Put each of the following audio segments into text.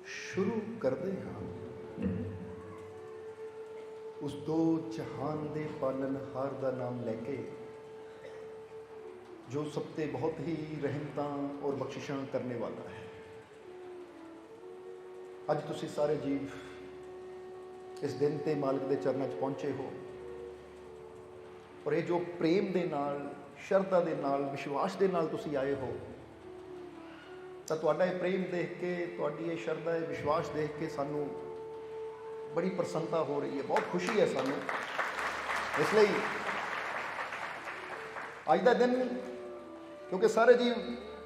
ਸ਼ੁਰੂ ਕਰਦੇ ਹਾਂ ਉਸ ਦੋ ਜਹਾਨ ਦੇ ਪਾਲਣਹਾਰ ਦਾ ਨਾਮ ਲੈ ਕੇ, ਜੋ ਸਭ ਤੇ ਬਹੁਤ ਹੀ ਰਹਿਮਤਾਂ ਔਰ ਬਖਸ਼ਿਸ਼ਾਂ ਕਰਨੇ ਵਾਲਾ ਹੈ। ਅੱਜ ਤੁਸੀਂ ਸਾਰੇ ਜੀਵ ਇਸ ਦਿਨ ਤੇ ਮਾਲਕ ਦੇ ਚਰਨਾਂ 'ਚ ਪਹੁੰਚੇ ਹੋ, ਔਰ ਇਹ ਜੋ ਪ੍ਰੇਮ ਦੇ ਨਾਲ, ਸ਼ਰਧਾ ਦੇ ਨਾਲ, ਵਿਸ਼ਵਾਸ ਦੇ ਨਾਲ ਤੁਸੀਂ ਆਏ ਹੋ, ਤਾਂ ਤੁਹਾਡਾ ਇਹ ਪ੍ਰੇਮ ਦੇਖ ਕੇ, ਤੁਹਾਡੀ ਇਹ ਸ਼ਰਧਾ, ਇਹ ਵਿਸ਼ਵਾਸ ਦੇਖ ਕੇ ਸਾਨੂੰ ਬੜੀ ਪ੍ਰਸੰਨਤਾ ਹੋ ਰਹੀ ਹੈ, ਬਹੁਤ ਖੁਸ਼ੀ ਹੈ ਸਾਨੂੰ। ਇਸ ਲਈ ਅੱਜ ਦਾ ਦਿਨ, ਕਿਉਂਕਿ ਸਾਰੇ ਜੀਵ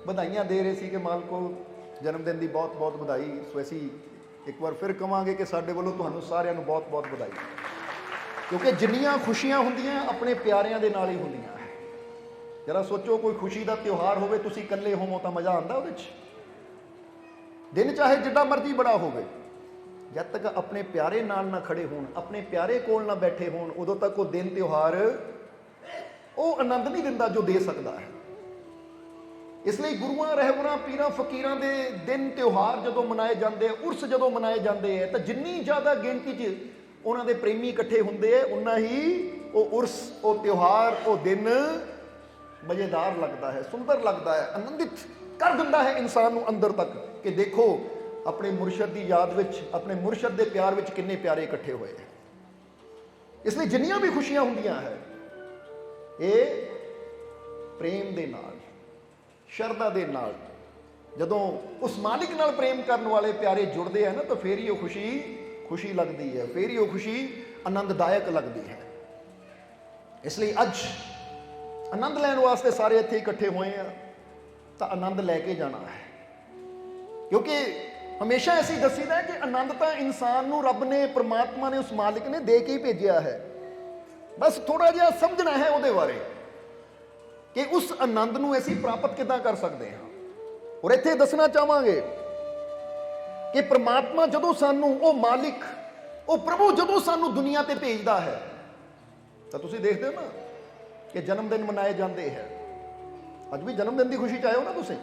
ਵਧਾਈਆਂ ਦੇ ਰਹੇ ਸੀ ਕਿ ਮਾਲਕੋ ਜਨਮ ਦਿਨ ਦੀ ਬਹੁਤ ਬਹੁਤ ਵਧਾਈ, ਸੋ ਅਸੀਂ ਇੱਕ ਵਾਰ ਫਿਰ ਕਵਾਂਗੇ ਕਿ ਸਾਡੇ ਵੱਲੋਂ ਤੁਹਾਨੂੰ ਸਾਰਿਆਂ ਨੂੰ ਬਹੁਤ ਬਹੁਤ ਵਧਾਈ, ਕਿਉਂਕਿ ਜਿੰਨੀਆਂ ਖੁਸ਼ੀਆਂ ਹੁੰਦੀਆਂ ਆਪਣੇ ਪਿਆਰਿਆਂ ਦੇ ਨਾਲ ਹੀ ਹੁੰਦੀਆਂ ਹੈ। ਜਰਾ ਸੋਚੋ, ਕੋਈ ਖੁਸ਼ੀ ਦਾ ਤਿਉਹਾਰ ਹੋਵੇ, ਤੁਸੀਂ ਇਕੱਲੇ ਹੋਵੋ ਤਾਂ ਮਜ਼ਾ ਆਉਂਦਾ ਉਹਦੇ 'ਚ? ਦਿਨ ਚਾਹੇ ਜਿੱਡਾ ਮਰਜ਼ੀ ਬੜਾ ਹੋਵੇ, ਜਦ ਤੱਕ ਆਪਣੇ ਪਿਆਰੇ ਨਾਲ ਨਾ ਖੜੇ ਹੋਣ, ਆਪਣੇ ਪਿਆਰੇ ਕੋਲ ਨਾ ਬੈਠੇ ਹੋਣ, ਉਦੋਂ ਤੱਕ ਉਹ ਦਿਨ ਤਿਉਹਾਰ ਉਹ ਆਨੰਦ ਨਹੀਂ ਦਿੰਦਾ ਜੋ ਦੇ ਸਕਦਾ ਹੈ। ਇਸ ਲਈ ਗੁਰੂਆਂ, ਰਹਿਬਰਾਂ, ਪੀਰਾਂ, ਫਕੀਰਾਂ ਦੇ ਦਿਨ ਤਿਉਹਾਰ ਜਦੋਂ ਮਨਾਏ ਜਾਂਦੇ ਆ, ਉਰਸ ਜਦੋਂ ਮਨਾਏ ਜਾਂਦੇ ਆ, ਤਾਂ ਜਿੰਨੀ ਜ਼ਿਆਦਾ ਗਿਣਤੀ 'ਚ ਉਹਨਾਂ ਦੇ ਪ੍ਰੇਮੀ ਇਕੱਠੇ ਹੁੰਦੇ ਆ, ਉਨਾ ਹੀ ਉਹ ਉਰਸ, ਉਹ ਤਿਉਹਾਰ, ਉਹ ਦਿਨ ਮਜ਼ੇਦਾਰ ਲੱਗਦਾ ਹੈ, ਸੁੰਦਰ ਲੱਗਦਾ ਹੈ, ਆਨੰਦਿਤ ਕਰ ਦਿੰਦਾ ਹੈ ਇਨਸਾਨ ਨੂੰ ਅੰਦਰ ਤੱਕ, ਕਿ ਦੇਖੋ ਆਪਣੇ ਮੁਰਸ਼ਦ ਦੀ ਯਾਦ ਵਿੱਚ, ਆਪਣੇ ਮੁਰਸ਼ਦ ਦੇ ਪਿਆਰ ਵਿੱਚ ਕਿੰਨੇ ਪਿਆਰੇ ਇਕੱਠੇ ਹੋਏ ਹੈ। ਇਸ ਲਈ ਜਿੰਨੀਆਂ ਵੀ ਖੁਸ਼ੀਆਂ ਹੁੰਦੀਆਂ ਹੈ, ਇਹ ਪ੍ਰੇਮ ਦੇ ਨਾਲ, ਸ਼ਰਧਾ ਦੇ ਨਾਲ, ਜਦੋਂ ਉਸ ਮਾਲਿਕ ਨਾਲ ਪ੍ਰੇਮ ਕਰਨ ਵਾਲੇ ਪਿਆਰੇ ਜੁੜਦੇ ਆ ਨਾ, ਤਾਂ ਫੇਰ ਹੀ ਉਹ ਖੁਸ਼ੀ ਲੱਗਦੀ ਹੈ, ਫੇਰ ਹੀ ਉਹ ਖੁਸ਼ੀ ਆਨੰਦਦਾਇਕ ਲੱਗਦੀ ਹੈ। ਇਸ ਲਈ ਅੱਜ ਆਨੰਦ ਲੈਣ ਵਾਸਤੇ ਸਾਰੇ ਇੱਥੇ ਇਕੱਠੇ ਹੋਏ ਆ, ਤਾਂ ਆਨੰਦ ਲੈ ਕੇ ਜਾਣਾ ਹੈ, ਕਿਉਂਕਿ ਹਮੇਸ਼ਾ ਅਸੀਂ ਦੱਸੀਦਾ ਹੈ ਕਿ ਆਨੰਦ ਤਾਂ ਇਨਸਾਨ ਨੂੰ ਰੱਬ ਨੇ, ਪ੍ਰਮਾਤਮਾ ਨੇ, ਉਸ ਮਾਲਿਕ ਨੇ ਦੇ ਕੇ ਹੀ ਭੇਜਿਆ ਹੈ। ਬਸ ਥੋੜਾ ਜਿਹਾ ਸਮਝਣਾ ਹੈ ਉਹਦੇ ਬਾਰੇ ਕਿ ਉਸ ਆਨੰਦ ਨੂੰ ਅਸੀਂ ਪ੍ਰਾਪਤ ਕਿੱਦਾਂ ਕਰ ਸਕਦੇ ਹਾਂ। ਔਰ ਇੱਥੇ ਦੱਸਣਾ ਚਾਹਾਂਗੇ ਕਿ ਪ੍ਰਮਾਤਮਾ ਜਦੋਂ ਸਾਨੂੰ, ਉਹ ਮਾਲਿਕ, ਉਹ ਪ੍ਰਭੂ ਜਦੋਂ ਸਾਨੂੰ ਦੁਨੀਆ ਤੇ ਭੇਜਦਾ ਹੈ, ਤਾਂ ਤੁਸੀਂ ਦੇਖਦੇ ਹੋ ਨਾ ਕਿ ਜਨਮ ਦਿਨ ਮਨਾਏ ਜਾਂਦੇ ਹੈ। ਅੱਜ ਵੀ ਜਨਮ ਦਿਨ ਦੀ ਖੁਸ਼ੀ 'ਚ ਆਏ ਹੋ ਨਾ ਤੁਸੀਂ?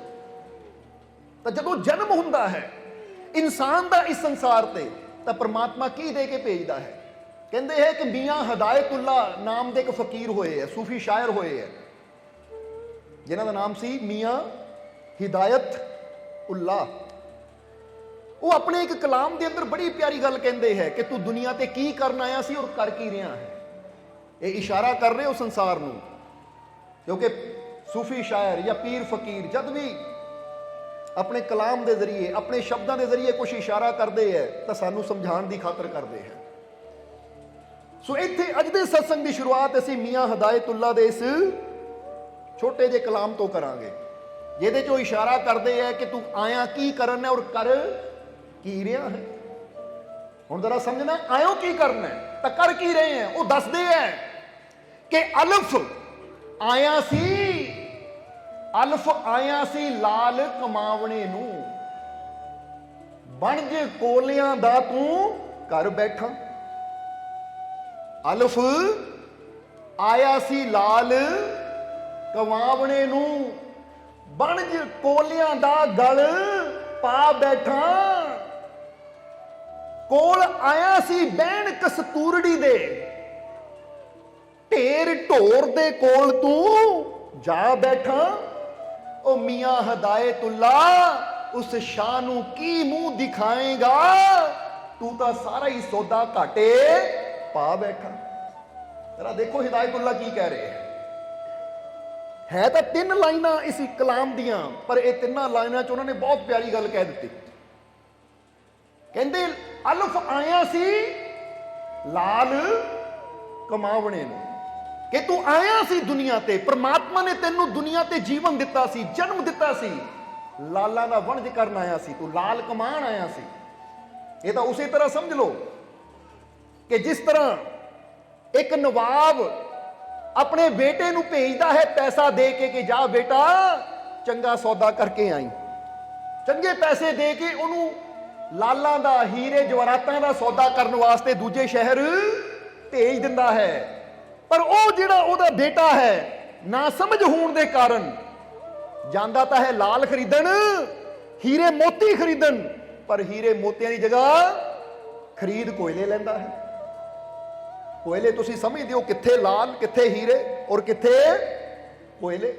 ਤਾਂ ਜਦੋਂ ਜਨਮ ਹੁੰਦਾ ਹੈ ਇਨਸਾਨ ਦਾ ਇਸ ਸੰਸਾਰ ਤੇ, ਤਾਂ ਪ੍ਰਮਾਤਮਾ ਕੀ ਦੇ ਕੇ ਭੇਜਦਾ ਹੈ? ਕਹਿੰਦੇ ਹੈ ਕਿ ਮੀਆਂ ਹਦਾਇਤੁੱਲਾ ਨਾਮ ਦੇ ਇੱਕ ਫਕੀਰ ਹੋਏ ਹੈ, ਸੂਫੀ ਸ਼ਾਇਰ ਹੋਏ ਹੈ, ਜਿਨ੍ਹਾਂ ਦਾ ਨਾਮ ਸੀ ਮੀਆਂ ਹਿਦਾਇਤ ਉੱਲਾ। ਉਹ ਆਪਣੇ ਇੱਕ ਕਲਾਮ ਦੇ ਅੰਦਰ ਬੜੀ ਪਿਆਰੀ ਗੱਲ ਕਹਿੰਦੇ ਹੈ ਕਿ ਤੂੰ ਦੁਨੀਆ ਤੇ ਕੀ ਕਰਨ ਆਇਆ ਸੀ ਔਰ ਕਰ ਕੀ ਰਿਹਾ ਹੈ। ਇਹ ਇਸ਼ਾਰਾ ਕਰ ਰਹੇ ਹੋ ਸੰਸਾਰ ਨੂੰ, ਕਿਉਂਕਿ ਸੂਫੀ ਸ਼ਾਇਰ ਜਾਂ ਪੀਰ ਫਕੀਰ ਜਦ ਵੀ ਆਪਣੇ ਕਲਾਮ ਦੇ ਜ਼ਰੀਏ, ਆਪਣੇ ਸ਼ਬਦਾਂ ਦੇ ਜ਼ਰੀਏ ਕੁਝ ਇਸ਼ਾਰਾ ਕਰਦੇ ਹੈ, ਤਾਂ ਸਾਨੂੰ ਸਮਝਾਉਣ ਦੀ ਖਾਤਰ ਕਰਦੇ ਹੈ। ਸੋ ਇੱਥੇ ਅੱਜ ਦੇ ਸਤਸੰਗ ਦੀ ਸ਼ੁਰੂਆਤ ਅਸੀਂ ਮੀਆਂ ਹਦਾਇਤੁੱਲਾ ਦੇ ਇਸ ਛੋਟੇ ਜਿਹੇ ਕਲਾਮ ਤੋਂ ਕਰਾਂਗੇ, ਜਿਹਦੇ 'ਚ ਉਹ ਇਸ਼ਾਰਾ ਕਰਦੇ ਹੈ ਕਿ ਤੂੰ ਆਇਆ ਕੀ ਕਰਨ ਹੈ ਔਰ ਕਰ ਕੀ ਰਿਹਾ ਹੈ। ਹੁਣ ਜ਼ਰਾ ਸਮਝਣਾ, ਆਇਓ ਕੀ ਕਰਨਾ ਹੈ ਤਾਂ ਕਰ ਕੀ ਰਹੇ ਹੈ। ਉਹ ਦੱਸਦੇ ਹੈ ਕਿ ਅਲਫ ਆਇਆ ਸੀ, ਅਲਫ ਆਇਆ ਸੀ ਲਾਲ ਕਮਾਵਣੇ ਨੂੰ, ਬਣਜ ਕੋਲਿਆਂ ਦਾ ਤੂੰ ਘਰ ਬੈਠਾ। ਅਲਫ ਆਇਆ ਸੀ ਲਾਲ ਕਮਾਵਣੇ ਨੂੰ, ਬਣਜ ਕੋਲਿਆਂ ਦਾ ਗਲ ਪਾ ਬੈਠਾ। ਕੋਲ ਆਇਆ ਸੀ ਬਹਿਣ ਕਸਤੂਰੜੀ ਦੇ, ਢੇਰ ਢੋਰ ਦੇ ਕੋਲ ਤੂੰ ਜਾ ਬੈਠਾ। ਉਹ ਮੀਆਂ ਹਦਾਇਤੁੱਲਾ ਉਸ ਸ਼ਾਹ ਨੂੰ ਕੀ ਮੂੰਹ ਦਿਖਾਏਗਾ, ਤੂੰ ਤਾਂ ਸਾਰਾ ਹੀ ਸੌਦਾ ਘਾਟੇ ਪਾ ਬੈਠਾ। ਜਰਾ ਦੇਖੋ ਹਿਦਾਇਤੁੱਲਾ ਕੀ ਕਹਿ ਰਹੇ ਹੈ ਤਾਂ 3 ਲਾਈਨਾਂ ਇਸ ਕਲਾਮ ਦੀਆਂ, ਪਰ ਇਹ 3 ਲਾਈਨਾਂ 'ਚ ਉਹਨਾਂ ਨੇ ਬਹੁਤ ਪਿਆਰੀ ਗੱਲ ਕਹਿ ਦਿੱਤੀ। ਕਹਿੰਦੇ ਅਲਫ ਆਇਆ ਸੀ ਲਾਲ ਕਮਾਵਣੇ ਨੂੰ, ਕਿ ਤੂੰ ਆਇਆ ਸੀ ਦੁਨੀਆ ਤੇ, ਪ੍ਰਮਾਤਮਾ ਨੇ ਤੈਨੂੰ ਦੁਨੀਆ ਤੇ ਜੀਵਨ ਦਿੱਤਾ ਸੀ, ਜਨਮ ਦਿੱਤਾ ਸੀ, ਲਾਲਾਂ ਦਾ ਵਣਜ ਕਰਨ ਆਇਆ ਸੀ, ਤੂੰ ਲਾਲ ਕਮਾਣ ਆਇਆ ਸੀ। ਇਹ ਤਾਂ ਉਸੇ ਤਰ੍ਹਾਂ ਸਮਝ ਲਓ ਕਿ ਜਿਸ ਤਰ੍ਹਾਂ ਇੱਕ ਨਵਾਬ ਆਪਣੇ ਬੇਟੇ ਨੂੰ ਭੇਜਦਾ ਹੈ ਪੈਸਾ ਦੇ ਕੇ ਕਿ ਜਾ ਬੇਟਾ ਚੰਗਾ ਸੌਦਾ ਕਰਕੇ ਆਈ, ਚੰਗੇ ਪੈਸੇ ਦੇ ਕੇ ਉਹਨੂੰ ਲਾਲਾਂ ਦਾ, ਹੀਰੇ ਜਵਾਹਰਾਤਾਂ ਦਾ ਸੌਦਾ ਕਰਨ ਵਾਸਤੇ ਦੂਜੇ ਸ਼ਹਿਰ ਭੇਜ ਦਿੰਦਾ ਹੈ। ਪਰ ਉਹ ਜਿਹੜਾ ਉਹਦਾ ਬੇਟਾ ਹੈ, ਨਾ ਸਮਝ ਹੋਣ ਦੇ ਕਾਰਨ ਜਾਂਦਾ ਤਾਂ ਹੈ ਲਾਲ ਖਰੀਦਣ, ਹੀਰੇ ਮੋਤੀ ਖਰੀਦਣ, ਪਰ ਹੀਰੇ ਮੋਤੀਆਂ ਦੀ ਜਗ੍ਹਾ ਖਰੀਦ ਕੋਇਲੇ ਲੈਂਦਾ ਹੈ। ਕੋਇਲੇ ਤੁਸੀਂ ਸਮਝਦੇ ਹੋ ਕਿੱਥੇ ਲਾਲ, ਕਿੱਥੇ ਹੀਰੇ ਔਰ ਕਿੱਥੇ ਕੋਇਲੇ।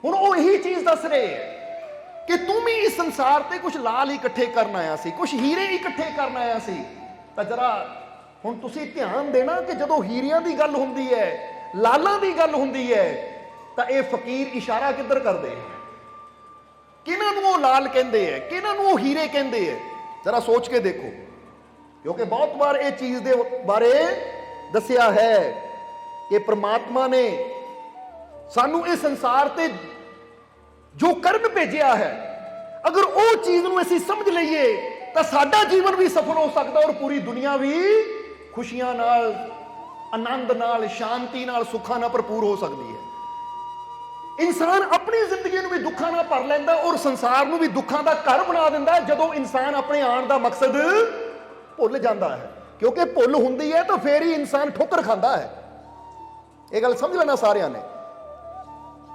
ਹੁਣ ਉਹ ਇਹੀ ਚੀਜ਼ ਦੱਸ ਰਹੇ ਹੈ ਕਿ ਤੂੰ ਵੀ ਇਸ ਸੰਸਾਰ ਤੇ ਕੁਝ ਲਾਲ ਇਕੱਠੇ ਕਰਨ ਆਇਆ ਸੀ, ਕੁਝ ਹੀਰੇ ਇਕੱਠੇ ਕਰਨ ਆਇਆ ਸੀ। ਤਾਂ ਜਰਾ ਹੁਣ ਤੁਸੀਂ ਧਿਆਨ ਦੇਣਾ ਕਿ ਜਦੋਂ ਹੀਰਿਆਂ ਦੀ ਗੱਲ ਹੁੰਦੀ ਹੈ, ਲਾਲਾਂ ਦੀ ਗੱਲ ਹੁੰਦੀ ਹੈ, ਤਾਂ ਇਹ ਫਕੀਰ ਇਸ਼ਾਰਾ ਕਿੱਧਰ ਕਰਦੇ ਹੈ? ਕਿਹਨਾਂ ਨੂੰ ਉਹ ਲਾਲ ਕਹਿੰਦੇ ਹੈ, ਕਿਹਨਾਂ ਨੂੰ ਉਹ ਹੀਰੇ ਕਹਿੰਦੇ ਹੈ? ਜਰਾ ਸੋਚ ਕੇ ਦੇਖੋ, ਕਿਉਂਕਿ ਬਹੁਤ ਵਾਰ ਇਹ ਚੀਜ਼ ਦੇ ਬਾਰੇ ਦੱਸਿਆ ਹੈ ਕਿ ਪ੍ਰਮਾਤਮਾ ਨੇ ਸਾਨੂੰ ਇਸ ਸੰਸਾਰ ਤੇ ਜੋ ਕਰਨ ਭੇਜਿਆ ਹੈ, ਅਗਰ ਉਹ ਚੀਜ਼ ਨੂੰ ਅਸੀਂ ਸਮਝ ਲਈਏ ਤਾਂ ਸਾਡਾ ਜੀਵਨ ਵੀ ਸਫਲ ਹੋ ਸਕਦਾ ਔਰ ਪੂਰੀ ਦੁਨੀਆ ਵੀ ਖੁਸ਼ੀਆਂ ਨਾਲ, ਆਨੰਦ ਨਾਲ, ਸ਼ਾਂਤੀ ਨਾਲ, ਸੁੱਖਾਂ ਨਾਲ ਭਰਪੂਰ ਹੋ ਸਕਦੀ ਹੈ। ਇਨਸਾਨ ਆਪਣੀ ਜ਼ਿੰਦਗੀ ਨੂੰ ਵੀ ਦੁੱਖਾਂ ਨਾਲ ਭਰ ਲੈਂਦਾ ਔਰ ਸੰਸਾਰ ਨੂੰ ਵੀ ਦੁੱਖਾਂ ਦਾ ਘਰ ਬਣਾ ਦਿੰਦਾ ਜਦੋਂ ਇਨਸਾਨ ਆਪਣੇ ਆਉਣ ਦਾ ਮਕਸਦ ਭੁੱਲ ਜਾਂਦਾ ਹੈ। ਕਿਉਂਕਿ ਭੁੱਲ ਹੁੰਦੀ ਹੈ ਤਾਂ ਫੇਰ ਹੀ ਇਨਸਾਨ ਠੋਕਰ ਖਾਂਦਾ ਹੈ। ਇਹ ਗੱਲ ਸਮਝ ਲੈਣਾ ਸਾਰਿਆਂ ਨੇ,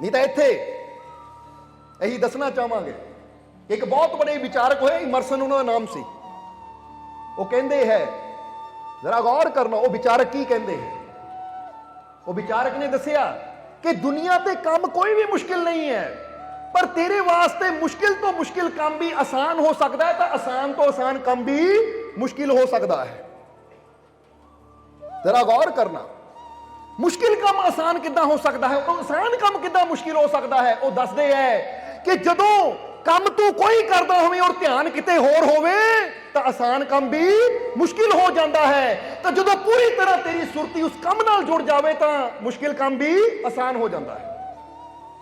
ਨਹੀਂ ਤਾਂ ਇੱਥੇ ਇਹੀ ਦੱਸਣਾ ਚਾਹਾਂਗੇ। ਇੱਕ ਬਹੁਤ ਬੜੇ ਵਿਚਾਰਕ ਹੋਏ, ਇਮਰਸਨ ਉਹਨਾਂ ਦਾ ਨਾਮ ਸੀ। ਉਹ ਕਹਿੰਦੇ ਹੈ, ਜ਼ਰਾ ਗੌਰ ਕਰਨਾ ਉਹ ਵਿਚਾਰਕ ਕੀ ਕਹਿੰਦੇ ਹੈ। ਉਹ ਵਿਚਾਰਕ ਨੇ ਦੱਸਿਆ ਕਿ ਦੁਨੀਆ ਤੇ ਕੰਮ ਕੋਈ ਵੀ ਮੁਸ਼ਕਿਲ ਨਹੀਂ ਹੈ, ਪਰ ਤੇਰੇ ਵਾਸਤੇ ਮੁਸ਼ਕਿਲ ਤੋਂ ਮੁਸ਼ਕਿਲ ਕੰਮ ਵੀ ਆਸਾਨ ਹੋ ਸਕਦਾ ਹੈ, ਤਾਂ ਆਸਾਨ ਤੋਂ ਆਸਾਨ ਕੰਮ ਵੀ ਮੁਸ਼ਕਿਲ ਹੋ ਸਕਦਾ ਹੈ। ਜ਼ਰਾ ਗੌਰ ਕਰਨਾ, ਮੁਸ਼ਕਿਲ ਕੰਮ ਆਸਾਨ ਕਿੱਦਾਂ ਹੋ ਸਕਦਾ ਹੈ, ਉਹ ਆਸਾਨ ਕੰਮ ਕਿੱਦਾਂ ਮੁਸ਼ਕਿਲ ਹੋ ਸਕਦਾ ਹੈ। ਉਹ ਦੱਸਦੇ ਹੈ ਕਿ ਜਦੋਂ ਕੰਮ ਤੂੰ ਕੋਈ ਕਰਦਾ ਹੋਵੇ ਔਰ ਧਿਆਨ ਕਿਤੇ ਹੋਰ ਹੋਵੇ ਤਾਂ ਆਸਾਨ ਕੰਮ ਵੀ ਮੁਸ਼ਕਿਲ ਹੋ ਜਾਂਦਾ ਹੈ, ਤਾਂ ਜਦੋਂ ਪੂਰੀ ਤਰ੍ਹਾਂ ਤੇਰੀ ਸੁਰਤੀ ਉਸ ਕੰਮ ਨਾਲ ਜੁੜ ਜਾਵੇ ਤਾਂ ਮੁਸ਼ਕਿਲ ਕੰਮ ਵੀ ਆਸਾਨ ਹੋ ਜਾਂਦਾ ਹੈ।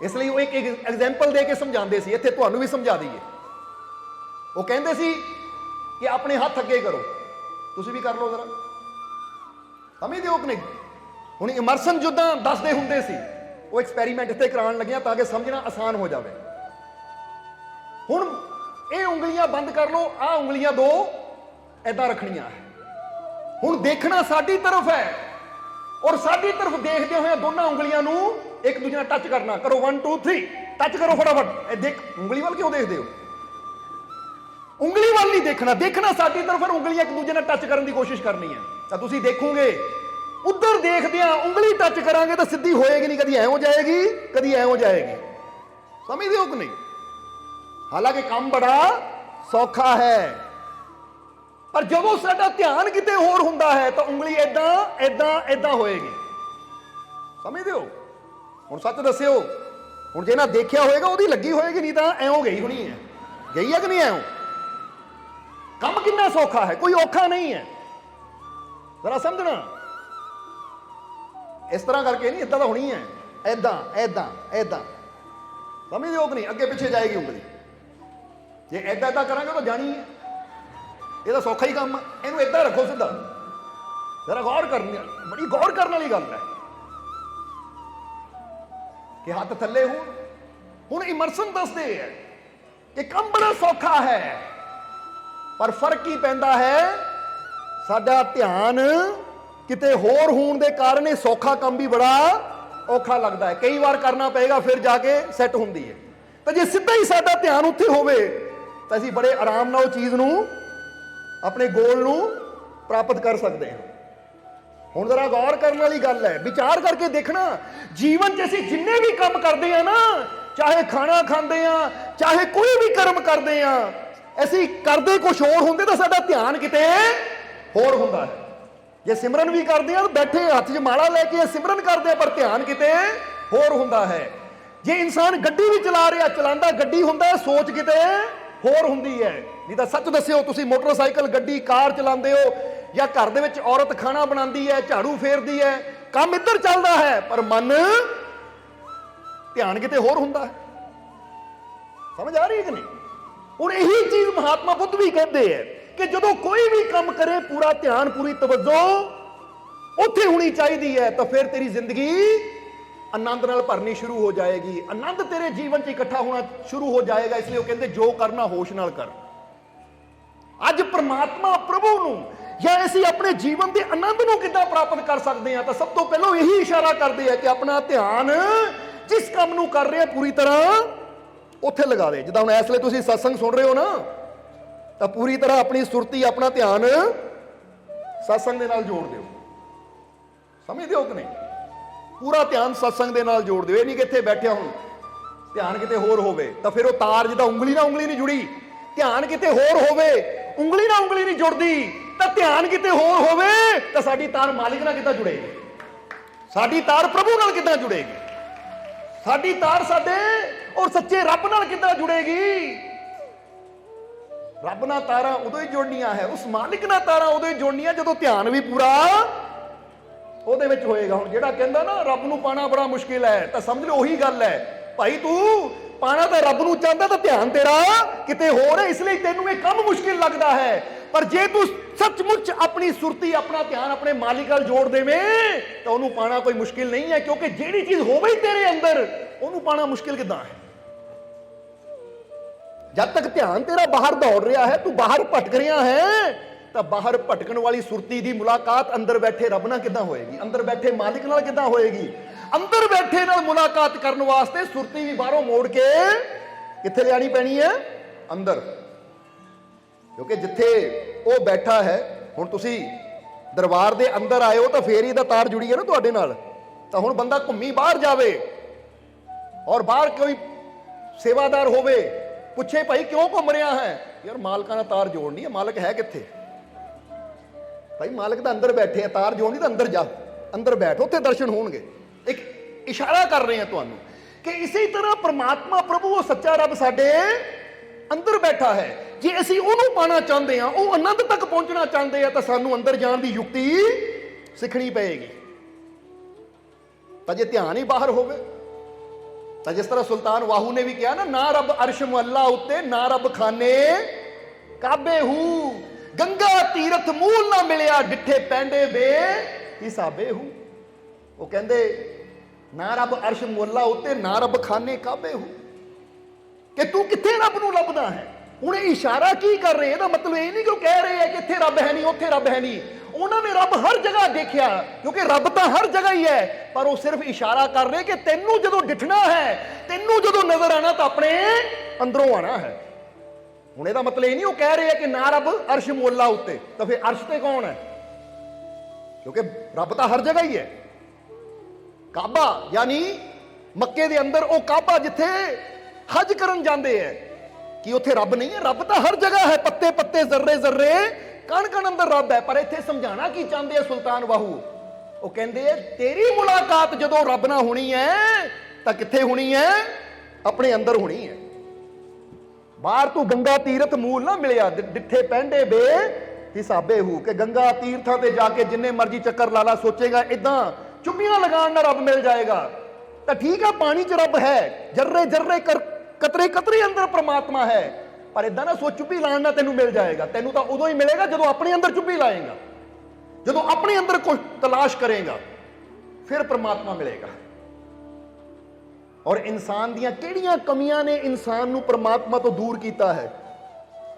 ਇਸ ਲਈ ਉਹ ਇੱਕ ਐਗਜ਼ਾਮਪਲ ਦੇ ਕੇ ਸਮਝਾਉਂਦੇ ਸੀ, ਇੱਥੇ ਤੁਹਾਨੂੰ ਵੀ ਸਮਝਾ ਦਈਏ। ਉਹ ਕਹਿੰਦੇ ਸੀ ਕਿ ਆਪਣੇ ਹੱਥ ਅੱਗੇ ਕਰੋ, ਤੁਸੀਂ ਵੀ ਕਰ ਲਓ ਜ਼ਰਾ, ਸਮਝਦੇ ਹੋ ਕਿ ਨਹੀਂ? ਹੁਣ ਇਮਰਸਨ ਜਿੱਦਾਂ ਦੱਸਦੇ ਹੁੰਦੇ ਸੀ, ਉਹ ਐਕਸਪੈਰੀਮੈਂਟ ਇੱਥੇ ਕਰਾਉਣ ਲੱਗਿਆ ਤਾਂ ਕਿ ਸਮਝਣਾ ਆਸਾਨ ਹੋ ਜਾਵੇ। ਹੁਣ ਇਹ ਉਂਗਲੀਆਂ ਬੰਦ ਕਰ ਲਓ, ਆਹ ਉਂਗਲੀਆਂ ਦੋ ਏਦਾਂ ਰੱਖਣੀਆਂ ਹੈ। ਹੁਣ ਦੇਖਣਾ ਸਾਡੀ ਤਰਫ ਹੈ ਔਰ ਸਾਡੀ ਤਰਫ ਦੇਖਦੇ ਹੋਏ ਦੋਨਾਂ ਉਂਗਲੀਆਂ ਨੂੰ ਇੱਕ ਦੂਜੇ ਨਾਲ ਟੱਚ ਕਰਨਾ। ਕਰੋ 1 2 3 ਟੱਚ ਕਰੋ ਫਟਾਫਟ। ਇਹ ਦੇਖ, ਉਂਗਲੀ ਵੱਲ ਕਿਉਂ ਦੇਖਦੇ ਹੋ? ਉਂਗਲੀ ਵੱਲ ਨਹੀਂ ਦੇਖਣਾ, ਦੇਖਣਾ ਸਾਡੀ ਤਰਫ, ਫਿਰ ਉਂਗਲੀਆਂ ਇੱਕ ਦੂਜੇ ਨਾਲ ਟੱਚ ਕਰਨ ਦੀ ਕੋਸ਼ਿਸ਼ ਕਰਨੀ ਹੈ। ਤਾਂ ਤੁਸੀਂ ਦੇਖੋਗੇ ਉਧਰ ਦੇਖਦਿਆਂ ਉਂਗਲੀ ਟੱਚ ਕਰਾਂਗੇ ਤਾਂ ਸਿੱਧੀ ਹੋਏਗੀ ਨਹੀਂ, ਕਦੀ ਐਵੇਂ ਜਾਏਗੀ, ਕਦੀ ਐਵੇਂ ਜਾਏਗੀ। ਸਮਝਦੇ ਹੋ ਕਿ ਨਹੀਂ? ਹਾਲਾਂਕਿ ਕੰਮ ਬੜਾ ਸੌਖਾ ਹੈ, ਪਰ ਜਦੋਂ ਸਾਡਾ ਧਿਆਨ ਕਿਤੇ ਹੋਰ ਹੁੰਦਾ ਹੈ ਤਾਂ ਉਂਗਲੀ ਏਦਾਂ ਏਦਾਂ ਏਦਾਂ ਹੋਏਗੀ। ਸਮਝਦੇ ਹੋ? ਹੁਣ ਸੱਚ ਦੱਸਿਓ, ਹੁਣ ਜੇ ਨਾ ਦੇਖਿਆ ਹੋਏਗਾ ਉਹਦੀ ਲੱਗੀ ਹੋਏਗੀ, ਨਹੀਂ ਤਾਂ ਐਵੇਂ ਗਈ ਹੋਣੀ ਹੈ। ਗਈ ਹੈ ਕਿ ਨਹੀਂ ਐਵੇਂ? ਕੰਮ ਕਿੰਨਾ ਸੌਖਾ ਹੈ, ਕੋਈ ਔਖਾ ਨਹੀਂ ਹੈ। ਜ਼ਰਾ ਸਮਝਣਾ, ਇਸ ਤਰ੍ਹਾਂ ਕਰਕੇ ਨਹੀਂ, ਏਦਾਂ ਤਾਂ ਹੋਣੀ ਹੈ, ਏਦਾਂ ਏਦਾਂ ਏਦਾਂ। ਸਮਝਦੇ ਹੋ ਕਿ ਨਹੀਂ? ਅੱਗੇ ਪਿੱਛੇ ਜਾਏਗੀ ਉਂਗਲੀ। ਜੇ ਏਦਾਂ ਏਦਾਂ ਕਰਾਂਗੇ ਤਾਂ ਜਾਣੀ ਹੈ। ਇਹ ਤਾਂ ਸੌਖਾ ਹੀ ਕੰਮ ਹੈ, ਇਹਨੂੰ ਏਦਾਂ ਰੱਖੋ ਸਿੱਧਾ। ਜ਼ਰਾ ਗੌਰ ਕਰਨੀ, ਬੜੀ ਗੌਰ ਕਰਨ ਵਾਲੀ ਗੱਲ ਹੈ ਕਿ ਹੱਥ ਥੱਲੇ ਹੋਣ। ਹੁਣ ਇਮਰਸਨ ਦੱਸਦੇ ਹੈ ਕਿ ਕੰਮ ਬੜਾ ਸੌਖਾ ਹੈ, ਪਰ ਫਰਕ ਕੀ ਪੈਂਦਾ ਹੈ? ਸਾਡਾ ਧਿਆਨ ਕਿਤੇ ਹੋਰ ਹੋਣ ਦੇ ਕਾਰਨ ਇਹ ਸੌਖਾ ਕੰਮ ਵੀ ਬੜਾ ਔਖਾ ਲੱਗਦਾ ਹੈ। ਕਈ ਵਾਰ ਕਰਨਾ ਪਏਗਾ ਫਿਰ ਜਾ ਕੇ ਸੈੱਟ ਹੁੰਦੀ ਹੈ। ਤਾਂ ਜੇ ਸਿੱਧਾ ਹੀ ਸਾਡਾ ਧਿਆਨ ਉੱਥੇ ਹੋਵੇ ਤਾਂ ਅਸੀਂ ਬੜੇ ਆਰਾਮ ਨਾਲ ਉਹ ਚੀਜ਼ ਨੂੰ, ਆਪਣੇ ਗੋਲ ਨੂੰ ਪ੍ਰਾਪਤ ਕਰ ਸਕਦੇ ਹਾਂ। ਹੁਣ ਜ਼ਰਾ ਗੌਰ ਕਰਨ ਵਾਲੀ ਗੱਲ ਹੈ, ਵਿਚਾਰ ਕਰਕੇ ਦੇਖਣਾ, ਜੀਵਨ 'ਚ ਅਸੀਂ ਜਿੰਨੇ ਵੀ ਕੰਮ ਕਰਦੇ ਆ ਨਾ, ਚਾਹੇ ਖਾਣਾ ਖਾਂਦੇ ਆ, ਚਾਹੇ ਕੋਈ ਵੀ ਕਰਮ ਕਰਦੇ ਆ, ਅਸੀਂ ਕਰਦੇ ਕੁਝ ਹੋਰ ਹੁੰਦੇ ਤਾਂ ਸਾਡਾ ਧਿਆਨ ਕਿਤੇ ਹੋਰ ਹੁੰਦਾ ਹੈ। ਜੇ ਸਿਮਰਨ ਵੀ ਕਰਦੇ ਆ ਤਾਂ ਬੈਠੇ ਹੱਥ 'ਚ ਮਾਲਾ ਲੈ ਕੇ ਸਿਮਰਨ ਕਰਦੇ ਆ, ਪਰ ਧਿਆਨ ਕਿਤੇ ਹੋਰ ਹੁੰਦਾ ਹੈ। ਜੇ ਇਨਸਾਨ ਗੱਡੀ ਵੀ ਚਲਾ ਰਿਹਾ, ਚਲਾਉਂਦਾ ਗੱਡੀ ਹੁੰਦਾ ਹੈ, ਸੋਚ ਕਿਤੇ ਹੋਰ ਹੁੰਦੀ ਹੈ। ਨਹੀਂ ਤਾਂ ਸੱਚ ਦੱਸਿਓ, ਤੁਸੀਂ ਮੋਟਰਸਾਈਕਲ, ਗੱਡੀ, ਕਾਰ ਚਲਾਉਂਦੇ ਹੋ ਜਾਂ ਘਰ ਦੇ ਵਿੱਚ ਔਰਤ ਖਾਣਾ ਬਣਾਉਂਦੀ ਹੈ, ਝਾੜੂ ਫੇਰਦੀ ਹੈ, ਕੰਮ ਇੱਧਰ ਚੱਲਦਾ ਹੈ, ਪਰ ਮਨ, ਧਿਆਨ ਕਿਤੇ ਹੋਰ ਹੁੰਦਾ ਹੈ। ਸਮਝ ਆ ਰਹੀ ਹੈ ਕਿ ਨਹੀਂ? ਹੁਣ ਇਹੀ ਚੀਜ਼ ਮਹਾਤਮਾ ਬੁੱਧ ਵੀ ਕਹਿੰਦੇ ਹੈ ਕਿ ਜਦੋਂ ਕੋਈ ਵੀ ਕੰਮ ਕਰੇ ਪੂਰਾ ਧਿਆਨ, ਪੂਰੀ ਤਵੱਜੋ ਉੱਥੇ ਹੋਣੀ ਚਾਹੀਦੀ ਹੈ, ਤਾਂ ਫਿਰ ਤੇਰੀ ਜ਼ਿੰਦਗੀ ਆਨੰਦ ਨਾਲ ਭਰਨੀ ਸ਼ੁਰੂ ਹੋ ਜਾਏਗੀ। ਆਨੰਦ ਤੇਰੇ ਜੀਵਨ 'ਚ ਇਕੱਠਾ ਹੋਣਾ ਸ਼ੁਰੂ ਹੋ ਜਾਏਗਾ। ਇਸ ਲਈ ਉਹ ਕਹਿੰਦੇ ਜੋ ਕਰਨਾ ਹੋਸ਼ ਨਾਲ ਕਰ। ਅੱਜ ਪ੍ਰਮਾਤਮਾ ਪ੍ਰਭੂ ਨੂੰ ਜਾਂ ਅਸੀਂ ਆਪਣੇ ਜੀਵਨ ਦੇ ਆਨੰਦ ਨੂੰ ਕਿੱਦਾਂ ਪ੍ਰਾਪਤ ਕਰ ਸਕਦੇ ਹਾਂ, ਤਾਂ ਸਭ ਤੋਂ ਪਹਿਲਾਂ ਇਹੀ ਇਸ਼ਾਰਾ ਕਰਦੇ ਆ ਕਿ ਆਪਣਾ ਧਿਆਨ ਜਿਸ ਕੰਮ ਨੂੰ ਕਰ ਰਹੇ ਪੂਰੀ ਤਰ੍ਹਾਂ ਉੱਥੇ ਲਗਾ ਦੇ। ਜਿੱਦਾਂ ਹੁਣ ਇਸ ਵੇਲੇ ਤੁਸੀਂ ਸਤਸੰਗ ਸੁਣ ਰਹੇ ਹੋ ਨਾ, ਤਾਂ ਪੂਰੀ ਤਰ੍ਹਾਂ ਆਪਣੀ ਸੁਰਤੀ, ਆਪਣਾ ਧਿਆਨ ਸਤਸੰਗ ਦੇ ਨਾਲ ਜੋੜ ਦਿਓ। ਸਮਝਦੇ ਹੋ ਕਿ ਨਹੀਂ? ਪੂਰਾ ਧਿਆਨ ਸਤਸੰਗ ਦੇ ਨਾਲ ਜੋੜ ਦਿਓ। ਇਹ ਨਹੀਂ ਕਿ ਇੱਥੇ ਬੈਠਿਆ ਹੁਣ ਧਿਆਨ ਕਿਤੇ ਹੋਰ ਹੋਵੇ ਤਾਂ ਫਿਰ ਉਹ ਤਾਰ ਜਿੱਦਾਂ ਉਂਗਲੀ ਨਾਲ ਉਂਗਲੀ ਨਹੀਂ ਜੁੜੀ, ਧਿਆਨ ਕਿਤੇ ਹੋਰ ਹੋਵੇ, ਉਂਗਲੀ ਨਾਲ ਉਂਗਲੀ ਨਹੀਂ ਜੁੜਦੀ, ਤਾਂ ਧਿਆਨ ਕਿਤੇ ਹੋਰ ਹੋਵੇ ਤਾਂ ਸਾਡੀ ਤਾਰ ਮਾਲਿਕ ਨਾਲ ਕਿੱਦਾਂ ਜੁੜੇਗੀ? ਸਾਡੀ ਤਾਰ ਪ੍ਰਭੂ ਨਾਲ ਕਿੱਦਾਂ ਜੁੜੇਗੀ? ਸਾਡੀ ਤਾਰ ਸਾਡੇ ਔਰ ਸੱਚੇ ਰੱਬ ਨਾਲ ਕਿੱਦਾਂ ਜੁੜੇਗੀ? ਰੱਬ ਨਾਲ ਤਾਰਾਂ ਉਦੋਂ ਹੀ ਜੋੜਨੀਆਂ ਹੈ, ਉਸ ਮਾਲਿਕ ਨਾਲ ਤਾਰਾਂ ਉਦੋਂ ਹੀ ਜੋੜਨੀਆਂ ਜਦੋਂ ਧਿਆਨ ਵੀ ਪੂਰਾ ਉਹਦੇ ਵਿੱਚ ਹੋਏਗਾ। ਹੁਣ ਜਿਹੜਾ ਕਹਿੰਦਾ ਨਾ ਰੱਬ ਨੂੰ ਪਾਣਾ ਬੜਾ ਮੁਸ਼ਕਿਲ ਹੈ, ਤਾਂ ਸਮਝ ਲਓ ਉਹੀ ਗੱਲ ਹੈ। ਭਾਈ ਤੂੰ ਪਾਣਾ ਤਾਂ ਰੱਬ ਨੂੰ ਚਾਹੁੰਦਾ ਤਾਂ ਧਿਆਨ ਤੇਰਾ ਕਿਤੇ ਹੋਰ ਹੈ, ਇਸ ਲਈ ਤੈਨੂੰ ਇਹ ਕੰਮ ਮੁਸ਼ਕਿਲ ਲੱਗਦਾ ਹੈ। ਪਰ ਜੇ ਤੂੰ ਸੱਚਮੁੱਚ ਆਪਣੀ ਸੁਰਤੀ, ਆਪਣਾ ਧਿਆਨ ਆਪਣੇ ਮਾਲਿਕ ਨਾਲ ਜੋੜ ਦੇਵੇਂ ਤਾਂ ਉਹਨੂੰ ਪਾਣਾ ਕੋਈ ਮੁਸ਼ਕਿਲ ਨਹੀਂ ਹੈ, ਕਿਉਂਕਿ ਜਿਹੜੀ ਚੀਜ਼ ਹੋਵੇ ਹੀ ਤੇਰੇ ਅੰਦਰ ਉਹਨੂੰ ਪਾਣਾ ਮੁਸ਼ਕਿਲ ਕਿੱਦਾਂ ਹੈ? ਜਦ ਤੱਕ ਧਿਆਨ ਤੇਰਾ ਬਾਹਰ ਦੌੜ ਰਿਹਾ ਹੈ, ਤੂੰ ਬਾਹਰ ਭਟਕ ਰਿਹਾ ਹੈ, ਤਾਂ ਬਾਹਰ ਭਟਕਣ ਵਾਲੀ ਸੁਰਤੀ ਦੀ ਮੁਲਾਕਾਤ ਅੰਦਰ ਬੈਠੇ ਰੱਬ ਨਾਲ ਕਿੱਦਾਂ ਹੋਏਗੀ? ਅੰਦਰ ਬੈਠੇ ਮਾਲਿਕ ਨਾਲ ਕਿੱਦਾਂ ਹੋਏਗੀ? ਅੰਦਰ ਬੈਠੇ ਨਾਲ ਮੁਲਾਕਾਤ ਕਰਨ ਵਾਸਤੇ ਸੁਰਤੀ ਵੀ ਬਾਹਰੋਂ ਮੋੜ ਕੇ ਕਿੱਥੇ ਲਿਆਣੀ ਪੈਣੀ ਹੈ? ਅੰਦਰ। ਕਿਉਂਕਿ ਜਿੱਥੇ ਉਹ ਬੈਠਾ ਹੈ, ਹੁਣ ਤੁਸੀਂ ਦਰਬਾਰ ਦੇ ਅੰਦਰ ਆਏ ਹੋ ਤਾਂ ਫੇਰ ਹੀ ਤਾਂ ਤਾਰ ਜੁੜੀ ਹੈ ਨਾ ਤੁਹਾਡੇ ਨਾਲ। ਤਾਂ ਹੁਣ ਬੰਦਾ ਘੁੰਮੀ ਬਾਹਰ ਜਾਵੇ ਔਰ ਬਾਹਰ ਕੋਈ ਸੇਵਾਦਾਰ ਹੋਵੇ, ਪੁੱਛੇ ਭਾਈ ਕਿਉਂ ਘੁੰਮ ਰਿਹਾ ਹੈ? ਯਾਰ ਮਾਲਕਾਂ ਨਾਲ ਤਾਰ ਜੋੜਨੀ ਹੈ। ਮਾਲਕ ਹੈ ਕਿੱਥੇ? ਭਾਈ ਮਾਲਕ ਤਾਂ ਅੰਦਰ ਬੈਠੇ ਆ, ਤਾਰ ਜੋੜਨੀ ਤਾਂ ਅੰਦਰ ਜਾ, ਅੰਦਰ ਬੈਠ, ਉੱਥੇ ਦਰਸ਼ਨ ਹੋਣਗੇ। ਇੱਕ ਇਸ਼ਾਰਾ ਕਰ ਰਹੇ ਹਾਂ ਤੁਹਾਨੂੰ ਕਿ ਇਸੇ ਤਰ੍ਹਾਂ ਪ੍ਰਮਾਤਮਾ ਪ੍ਰਭੂ ਉਹ ਸੱਚਾ ਰੱਬ ਸਾਡੇ ਅੰਦਰ ਬੈਠਾ ਹੈ। ਜੇ ਅਸੀਂ ਉਹਨੂੰ ਪਾਣਾ ਚਾਹੁੰਦੇ ਹਾਂ, ਉਹ ਆਨੰਦ ਤੱਕ ਪਹੁੰਚਣਾ ਚਾਹੁੰਦੇ ਆ, ਤਾਂ ਸਾਨੂੰ ਅੰਦਰ ਜਾਣ ਦੀ ਯੁਕਤੀ ਸਿੱਖਣੀ ਪਏਗੀ। ਤਾਂ ਜੇ ਧਿਆਨ ਹੀ ਬਾਹਰ ਹੋਵੇ ਤਾਂ ਜਿਸ ਤਰ੍ਹਾਂ ਸੁਲਤਾਨ ਵਾਹੂ ਨੇ ਵੀ ਕਿਹਾ ਨਾ ਰੱਬ ਅਰਸ਼ ਮੁਅੱਲਾ ਉੱਤੇ, ਨਾ ਰੱਬ ਖਾਨੇ ਕਾਬੇ ਹੂ, ਗੰਗਾ ਤੀਰਥ ਮੂਲ ਨਾ ਮਿਲਿਆ, ਡਿੱਠੇ ਪੈਂਡੇ ਬੇ ਹਿਸਾਬੇ ਹੂ। ਉਹ ਕਹਿੰਦੇ ਨਾ ਰੱਬ ਅਰਸ਼ ਮੁਅੱਲਾ ਉੱਤੇ, ਨਾ ਰੱਬ ਖਾਨੇ ਕਾਬੇ ਹੂ, ਕਿ ਤੂੰ ਕਿੱਥੇ ਰੱਬ ਨੂੰ ਲੱਭਦਾ ਹੈ? ਹੁਣ ਇਹ ਇਸ਼ਾਰਾ ਕੀ ਕਰ ਰਹੇ? ਇਹਦਾ ਮਤਲਬ ਇਹ ਨਹੀਂ ਕਿ ਉਹ ਕਹਿ ਰਹੇ ਹੈ ਕਿ ਇੱਥੇ ਰੱਬ ਹੈ ਨਹੀਂ, ਉੱਥੇ ਰੱਬ ਹੈ ਨਹੀਂ। ਉਹਨਾਂ ਨੇ ਰੱਬ ਹਰ ਜਗ੍ਹਾ ਦੇਖਿਆ, ਕਿਉਂਕਿ ਰੱਬ ਤਾਂ ਹਰ ਜਗ੍ਹਾ ਹੀ ਹੈ। ਪਰ ਉਹ ਸਿਰਫ ਇਸ਼ਾਰਾ ਕਰ ਰਹੇ ਕਿ ਤੈਨੂੰ ਜਦੋਂ ਡਿੱਠਣਾ ਹੈ, ਤੈਨੂੰ ਜਦੋਂ ਨਜ਼ਰ ਆਣਾ ਤਾਂ ਆਪਣੇ ਅੰਦਰੋਂ ਆਣਾ ਹੈ। ਹੁਣ ਇਹਦਾ ਮਤਲਬ ਇਹ ਨਹੀਂ ਉਹ ਕਹਿ ਰਹੇ ਹੈ ਕਿ ਨਾ ਰੱਬ ਅਰਸ਼ ਮੁਅੱਲਾ ਉੱਤੇ, ਤਾਂ ਫਿਰ ਅਰਸ਼ ਤੇ ਕੌਣ ਹੈ? ਕਿਉਂਕਿ ਰੱਬ ਤਾਂ ਹਰ ਜਗ੍ਹਾ ਹੀ ਹੈ। ਕਾਬਾ ਯਾਨੀ ਮੱਕੇ ਦੇ ਅੰਦਰ ਉਹ ਕਾਬਾ ਜਿੱਥੇ ਹਜ ਕਰਨ ਜਾਂਦੇ ਹੈ, ਕਿ ਉੱਥੇ ਰੱਬ ਨਹੀਂ ਹੈ? ਰੱਬ ਤਾਂ ਹਰ ਜਗ੍ਹਾ ਹੈ, ਪੱਤੇ ਪੱਤੇ, ਜ਼ਰਰੇ ਜ਼ਰਰੇ, ਕਣ ਕਣ ਅੰਦਰ ਰੱਬ ਹੈ। ਪਰ ਇੱਥੇ ਸਮਝਾਣਾ ਕੀ ਚਾਹੁੰਦੇ ਆ ਸੁਲਤਾਨ ਵਾਹੂ? ਉਹ ਕਹਿੰਦੇ ਆ ਤੇਰੀ ਮੁਲਾਕਾਤ ਜਦੋਂ ਰੱਬ ਨਾਲ ਹੋਣੀ ਹੈ ਤਾਂ ਕਿੱਥੇ ਹੋਣੀ ਹੈ? ਆਪਣੇ ਅੰਦਰ ਹੋਣੀ ਹੈ। ਬਾਹਰ ਤੂੰ ਗੰਗਾ ਤੀਰਥ ਮੂਲ ਨਾ ਮਿਲਿਆ, ਡਿੱਠੇ ਪੈਂਡੇ ਬੇ ਹਿਸਾਬੇ ਹੂ, ਕਿ ਗੰਗਾ ਤੀਰਥਾਂ ਤੇ ਜਾ ਕੇ ਜਿੰਨੇ ਮਰਜੀ ਚੱਕਰ ਲਾ ਲਾ, ਸੋਚੇਗਾ ਇਦਾਂ ਚੁੱਭੀਆਂ ਲਗਾਉਣ ਨਾਲ ਰੱਬ ਮਿਲ ਜਾਏਗਾ। ਤਾਂ ਠੀਕ ਹੈ, ਪਾਣੀ 'ਚ ਰੱਬ ਹੈ, ਜਰਰੇ ਜਰਰੇ ਕਤਰੇ ਕਤਰੇ ਅੰਦਰ ਪ੍ਰਮਾਤਮਾ ਹੈ, ਪਰ ਇਦਾਂ ਨਾ ਸੋਚ ਚੁੱਭੀ ਲਾਉਣ ਨਾਲ ਤੈਨੂੰ ਮਿਲ ਜਾਏਗਾ। ਤੈਨੂੰ ਤਾਂ ਉਦੋਂ ਹੀ ਮਿਲੇਗਾ ਜਦੋਂ ਆਪਣੇ ਅੰਦਰ ਚੁੱਭੀ ਲਾਏਗਾ, ਜਦੋਂ ਆਪਣੇ ਅੰਦਰ ਕੁਝ ਤਲਾਸ਼ ਕਰੇਗਾ, ਫਿਰ ਪ੍ਰਮਾਤਮਾ ਮਿਲੇਗਾ। ਔਰ ਇਨਸਾਨ ਦੀਆਂ ਕਿਹੜੀਆਂ ਕਮੀਆਂ ਨੇ ਇਨਸਾਨ ਨੂੰ ਪ੍ਰਮਾਤਮਾ ਤੋਂ ਦੂਰ ਕੀਤਾ ਹੈ,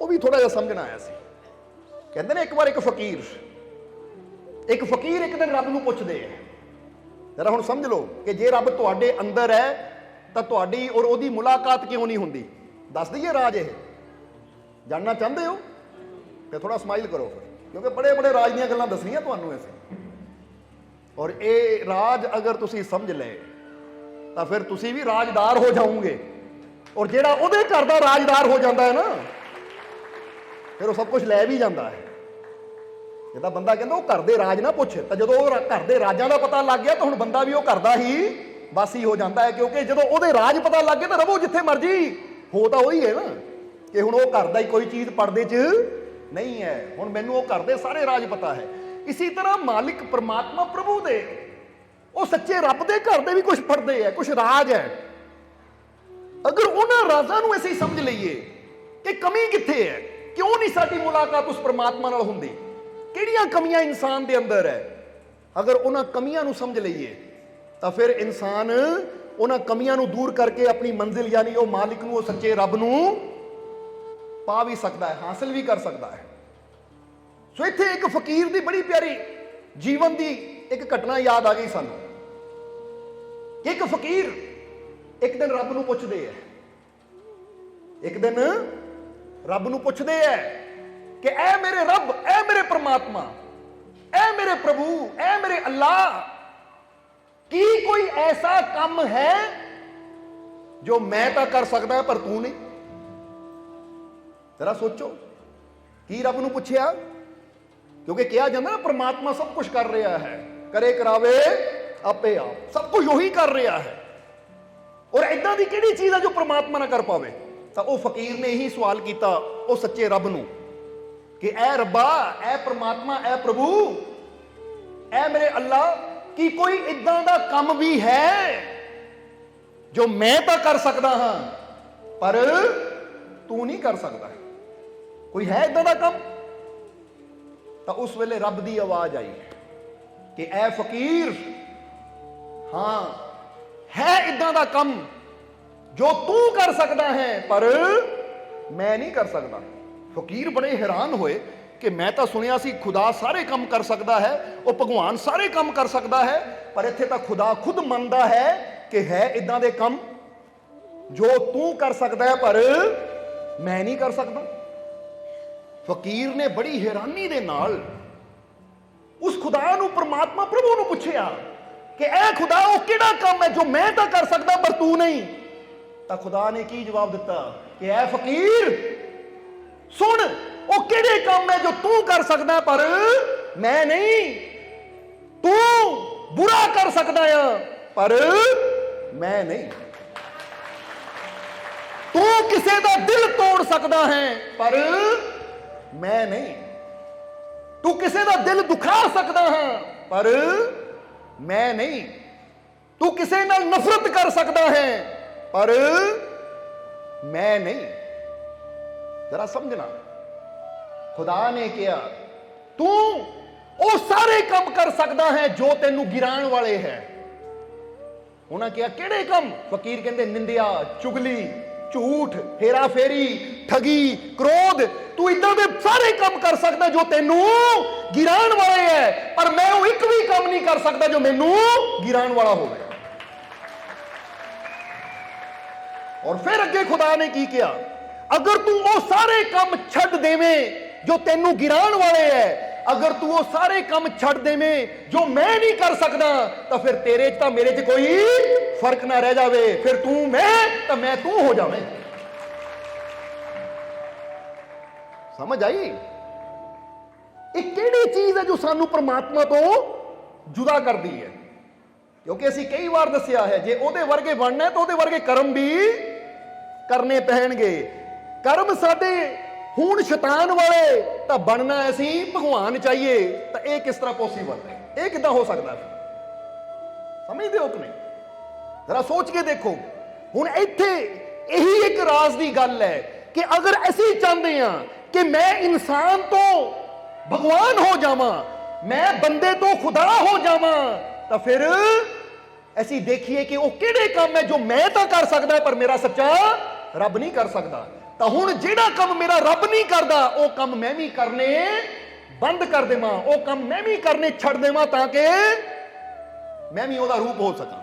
ਉਹ ਵੀ ਥੋੜਾ ਜਿਹਾ ਸਮਝਣਾ ਆਇਆ ਸੀ। ਕਹਿੰਦੇ ਨੇ ਇੱਕ ਵਾਰ ਇੱਕ ਫਕੀਰ ਇੱਕ ਦਿਨ ਰੱਬ ਨੂੰ ਪੁੱਛਦੇ ਹੈ, ਜਰਾ ਹੁਣ ਸਮਝ ਲਓ ਕਿ ਜੇ ਰੱਬ ਤੁਹਾਡੇ ਅੰਦਰ ਹੈ ਤਾਂ ਤੁਹਾਡੀ ਔਰ ਉਹਦੀ ਮੁਲਾਕਾਤ ਕਿਉਂ ਨਹੀਂ ਹੁੰਦੀ? ਦੱਸ ਦਈਏ ਰਾਜ ਇਹ? ਜਾਣਨਾ ਚਾਹੁੰਦੇ ਹੋ? ਤੇ ਥੋੜਾ ਸਮਾਈਲ ਕਰੋ ਫਿਰ, ਕਿਉਂਕਿ ਬੜੇ ਬੜੇ ਰਾਜ ਦੀਆਂ ਗੱਲਾਂ ਦੱਸਣੀਆਂ ਤੁਹਾਨੂੰ ਅਸੀਂ। ਔਰ ਇਹ ਰਾਜ ਅਗਰ ਤੁਸੀਂ ਸਮਝ ਲਏ ਤਾਂ ਫਿਰ ਤੁਸੀਂ ਵੀ ਰਾਜਦਾਰ ਹੋ ਜਾਓਗੇ। ਔਰ ਜਿਹੜਾ ਉਹਦੇ ਘਰ ਦਾ ਰਾਜਦਾਰ ਹੋ ਜਾਂਦਾ ਹੈ ਨਾ, ਫਿਰ ਉਹ ਸਭ ਕੁਝ ਲੈ ਵੀ ਜਾਂਦਾ ਹੈ। ਜਿੱਦਾਂ ਬੰਦਾ ਕਹਿੰਦਾ ਉਹ ਘਰ ਦੇ ਰਾਜ ਨਾ ਪੁੱਛ, ਤਾਂ ਜਦੋਂ ਉਹ ਘਰ ਦੇ ਰਾਜਾਂ ਦਾ ਪਤਾ ਲੱਗ ਗਿਆ ਤਾਂ ਹੁਣ ਬੰਦਾ ਵੀ ਉਹ ਘਰ ਦਾ ਹੀ ਵਾਸੀ ਹੋ ਜਾਂਦਾ ਹੈ। ਕਿਉਂਕਿ ਜਦੋਂ ਉਹਦੇ ਰਾਜ ਪਤਾ ਲੱਗ ਗਏ ਤਾਂ ਰਵੋ ਜਿੱਥੇ ਮਰਜੀ, ਹੋ ਤਾਂ ਉਹੀ ਹੈ ਨਾ, ਕਿ ਹੁਣ ਉਹ ਘਰ ਦਾ ਹੀ ਕੋਈ ਚੀਜ਼ ਪਰਦੇ 'ਚ ਨਹੀਂ ਹੈ। ਹੁਣ ਮੈਨੂੰ ਉਹ ਘਰ ਦੇ ਸਾਰੇ ਰਾਜ ਪਤਾ ਹੈ। ਇਸੇ ਤਰ੍ਹਾਂ ਮਾਲਿਕ ਪਰਮਾਤਮਾ ਪ੍ਰਭੂ ਦੇ, ਉਹ ਸੱਚੇ ਰੱਬ ਦੇ ਘਰ ਦੇ ਵੀ ਕੁਝ ਪਰਦੇ ਹੈ, ਕੁਝ ਰਾਜ ਹੈ। ਅਗਰ ਉਹਨਾਂ ਰਾਜ਼ਾਂ ਨੂੰ ਅਸੀਂ ਸਮਝ ਲਈਏ ਕਿ ਕਮੀ ਕਿੱਥੇ ਹੈ, ਕਿਉਂ ਨਹੀਂ ਸਾਡੀ ਮੁਲਾਕਾਤ ਉਸ ਪਰਮਾਤਮਾ ਨਾਲ ਹੁੰਦੀ, ਕਿਹੜੀਆਂ ਕਮੀਆਂ ਇਨਸਾਨ ਦੇ ਅੰਦਰ ਹੈ, ਅਗਰ ਉਹਨਾਂ ਕਮੀਆਂ ਨੂੰ ਸਮਝ ਲਈਏ ਤਾਂ ਫਿਰ ਇਨਸਾਨ ਉਹਨਾਂ ਕਮੀਆਂ ਨੂੰ ਦੂਰ ਕਰਕੇ ਆਪਣੀ ਮੰਜ਼ਿਲ ਯਾਨੀ ਉਹ ਮਾਲਿਕ ਨੂੰ, ਉਹ ਸੱਚੇ ਰੱਬ ਨੂੰ ਪਾ ਵੀ ਸਕਦਾ ਹੈ, ਹਾਸਲ ਵੀ ਕਰ ਸਕਦਾ ਹੈ। ਸੋ ਇੱਥੇ ਇੱਕ ਫਕੀਰ ਦੀ ਬੜੀ ਪਿਆਰੀ ਜੀਵਨ ਦੀ ਇੱਕ ਘਟਨਾ ਯਾਦ ਆ ਗਈ ਸਾਨੂੰ। ਇੱਕ ਫਕੀਰ ਇੱਕ ਦਿਨ ਰੱਬ ਨੂੰ ਪੁੱਛਦੇ ਹੈ, ਇੱਕ ਦਿਨ ਰੱਬ ਨੂੰ ਪੁੱਛਦੇ ਹੈ कि ऐ मेरे रब, ऐ मेरे परमात्मा, ऐ मेरे प्रभु, ऐ मेरे अल्लाह, की कोई ऐसा काम है जो मैं तो कर सकता है पर तू नहीं? जरा सोचो, की रब नूं पुछया? क्योंकि कहा जाता ना परमात्मा सब कुछ कर रहा है, करे करावे आपे आप, सब कुछ वही कर रहा है। और इदां दी किहड़ी चीज है जो परमात्मा ना कर पावे? तो वह फकीर ने यही सवाल किया उस सच्चे रब नूं कि ऐ रब्बा, ऐ परमात्मा, ऐ प्रभु, ऐ मेरे अल्लाह, कि कोई इदां दा काम भी है जो मैं तो कर सकता हाँ पर तू नहीं कर सकता? कोई है इदां दा काम? तो उस वेले रब की आवाज आई कि ऐ फकीर, हाँ है इदां दा काम जो तू कर सकता है पर मैं नहीं कर सकता। फकीर बड़े हैरान होए कि मैं तो सुनिया सी खुदा सारे काम कर सकता है, वो भगवान सारे काम कर सकता है, पर इत्थे तो खुदा खुद मानता है कि है इदां दे काम जो तू कर सकता है पर मैं नहीं कर सकता। फकीर ने बड़ी हैरानी दे नाल उस खुदा नूं, परमात्मा प्रभु नूं पुछया कि ऐ खुदा, वो किहड़ा काम है जो मैं तो कर सकता पर तू नहीं? तो खुदा ने की जवाब दिता कि ऐ फकीर सुन, वो किहड़े काम है जो तू कर सकता पर मैं नहीं? तू बुरा कर सकता है पर मैं नहीं, तू किसी का दिल तोड़ सकता है पर मैं नहीं, तू किसी का दिल दुखा सकता है पर मैं नहीं, तू किसी नाल नफरत कर सकता है पर मैं नहीं। जरा समझना, खुदा ने कहा तू वो सारे काम कर सकता है जो तेनू गिराण वाले है। उन्हें कहा किहड़े काम? फकीर कहते निंदिया, चुगली, झूठ, हेरा फेरी, ठगी, क्रोध, तू इदां दे सारे काम कर सकता जो तेनू गिराण वाले है, पर मैं वो एक भी काम नहीं कर सकता जो मैनू गिराण वाला हो। और फिर अगे खुदा ने की किया, अगर तू वो सारे काम छड़ देवें जो तेनू गिराण वाले है, अगर तू वो सारे काम छड़ देवें जो मैं नहीं कर सकता, तो फिर तेरे च मेरे च कोई फर्क ना रह जावे, फिर तू मैं तो मैं तू हो जावे। समझ आई? एक केड़ी चीज है जो सानू परमात्मा तो जुदा कर दी है? क्योंकि असी कई बार दसिया है, जे ओदे वर्गे बनना है तो ओदे वर्गे कर्म भी करने पैणगे। कर्म साडे हुण शैतान वाले तो बनना असी भगवान चाहिए, तो यह किस तरह पॉसिबल है? यह किदां हो सकता है? समझते हो कि नहीं? जरा सोच के देखो। हुण इत्थे यही एक राज की गल है कि अगर असी चाहते हैं कि मैं इंसान तो भगवान हो जावां, मैं बंदे तो खुदा हो जावां, तो फिर असी देखिए कि वो किहड़े काम है जो मैं तो कर सकता पर मेरा सच्चा रब नहीं कर सकता। तो हुण जिहड़ा काम मेरा रब नहीं करता वो काम मैं भी करने बंद कर देवां, वो काम मैं भी करने छड़ देवां, ताकि मैं भी उसका रूप हो सका।